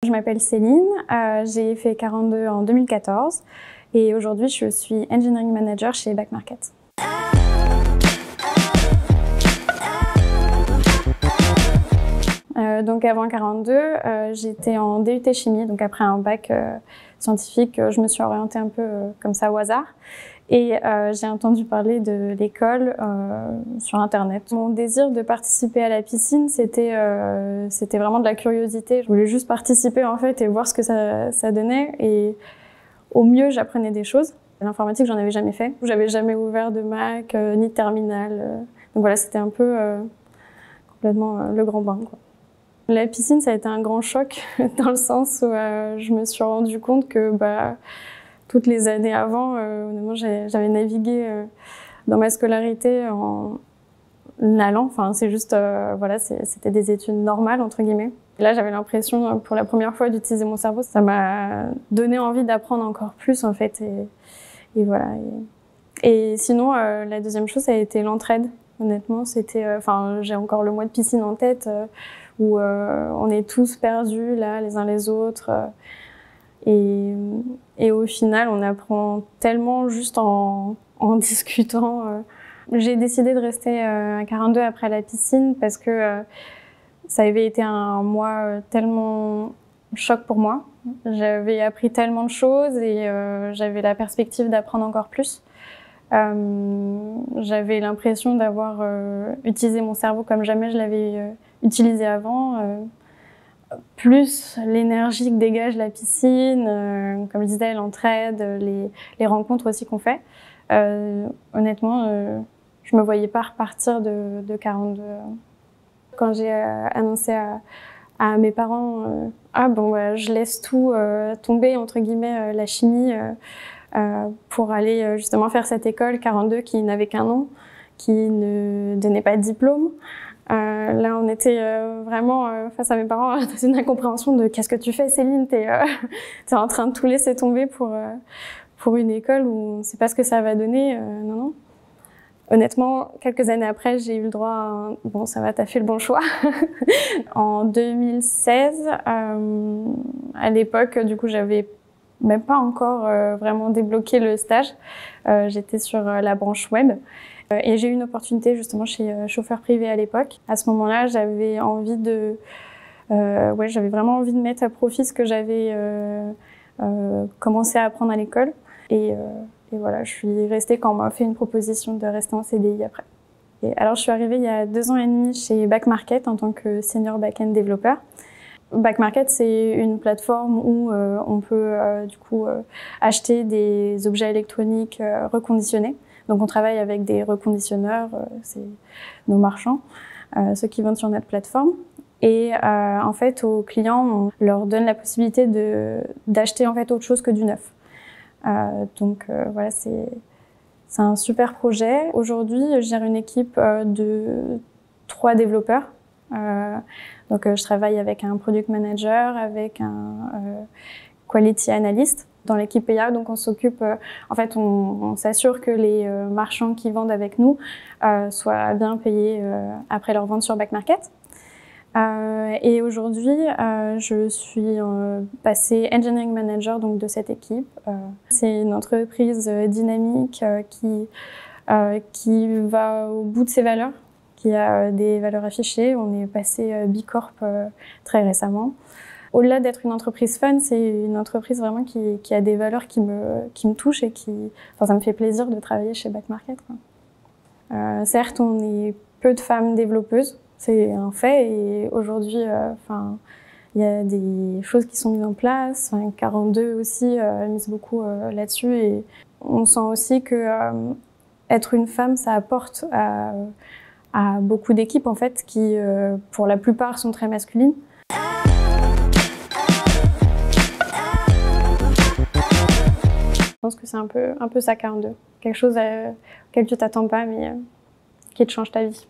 Je m'appelle Céline, j'ai fait 42 en 2014 et aujourd'hui je suis Engineering Manager chez Back Market. Donc avant 42, j'étais en DUT chimie, donc après un bac scientifique, je me suis orientée un peu comme ça au hasard. Et j'ai entendu parler de l'école sur Internet. Mon désir de participer à la piscine, c'était vraiment de la curiosité. Je voulais juste participer en fait et voir ce que ça donnait. Et au mieux, j'apprenais des choses. L'informatique, j'en avais jamais fait. J'avais jamais ouvert de Mac, ni de terminal. Donc voilà, c'était un peu complètement le grand bain, quoi. La piscine, ça a été un grand choc dans le sens où je me suis rendu compte que toutes les années avant, honnêtement, j'avais navigué dans ma scolarité en allant. Enfin, c'est juste, voilà, c'était des études normales entre guillemets. Et là, j'avais l'impression, pour la première fois, d'utiliser mon cerveau. Ça m'a donné envie d'apprendre encore plus, en fait. Et voilà. Et sinon, la deuxième chose, ça a été l'entraide. Honnêtement, c'était, enfin, j'ai encore le mois de piscine en tête où on est tous perdus là, les uns les autres. Et au final, on apprend tellement juste en discutant. J'ai décidé de rester à 42 après la piscine parce que ça avait été un mois tellement choc pour moi. J'avais appris tellement de choses et j'avais la perspective d'apprendre encore plus. J'avais l'impression d'avoir utilisé mon cerveau comme jamais je l'avais utilisé avant. Plus l'énergie que dégage la piscine, comme je disais, l'entraide, les rencontres aussi qu'on fait. Honnêtement, je me voyais pas repartir de 42. Quand j'ai annoncé à mes parents, je laisse tout tomber, entre guillemets, la chimie, pour aller justement faire cette école 42 qui n'avait qu'un nom, qui ne donnait pas de diplôme. Là, on était vraiment face à mes parents dans une incompréhension de qu'est-ce que tu fais, Céline, t'es en train de tout laisser tomber pour une école où on ne sait pas ce que ça va donner. Non. Honnêtement, quelques années après, j'ai eu le droit à bon, ça va, t'as fait le bon choix. En 2016, à l'époque, du coup, j'avais même pas encore vraiment débloqué le stage. J'étais sur la branche web. Et j'ai eu une opportunité justement chez Chauffeur Privé à l'époque. À ce moment-là, j'avais vraiment envie de mettre à profit ce que j'avais commencé à apprendre à l'école. Et voilà, je suis restée quand on m'a fait une proposition de rester en CDI après. Et alors, je suis arrivée il y a 2 ans et demi chez Back Market en tant que senior back-end développeur. Back Market, c'est une plateforme où on peut acheter des objets électroniques reconditionnés. Donc on travaille avec des reconditionneurs, c'est nos marchands, ceux qui vendent sur notre plateforme. Et en fait, aux clients, on leur donne la possibilité d'acheter en fait autre chose que du neuf. Voilà, c'est un super projet. Aujourd'hui, je gère une équipe de 3 développeurs. Je travaille avec un product manager, avec un quality analyst. Dans l'équipe PA, donc on s'occupe, on s'assure que les marchands qui vendent avec nous soient bien payés après leur vente sur Back Market. Et aujourd'hui, je suis passée Engineering Manager donc de cette équipe. C'est une entreprise dynamique qui va au bout de ses valeurs, qui a des valeurs affichées. On est passé B Corp très récemment. Au-delà d'être une entreprise fun, c'est une entreprise vraiment qui a des valeurs qui me touchent et ça me fait plaisir de travailler chez Back Market, quoi. Certes, on est peu de femmes développeuses, c'est un fait, et aujourd'hui, il y a des choses qui sont mises en place. 42 aussi mise beaucoup là-dessus, et on sent aussi que être une femme, ça apporte à beaucoup d'équipes en fait qui, pour la plupart, sont très masculines. Je pense que c'est un peu ça 42. Quelque chose auquel tu t'attends pas, mais qui te change ta vie.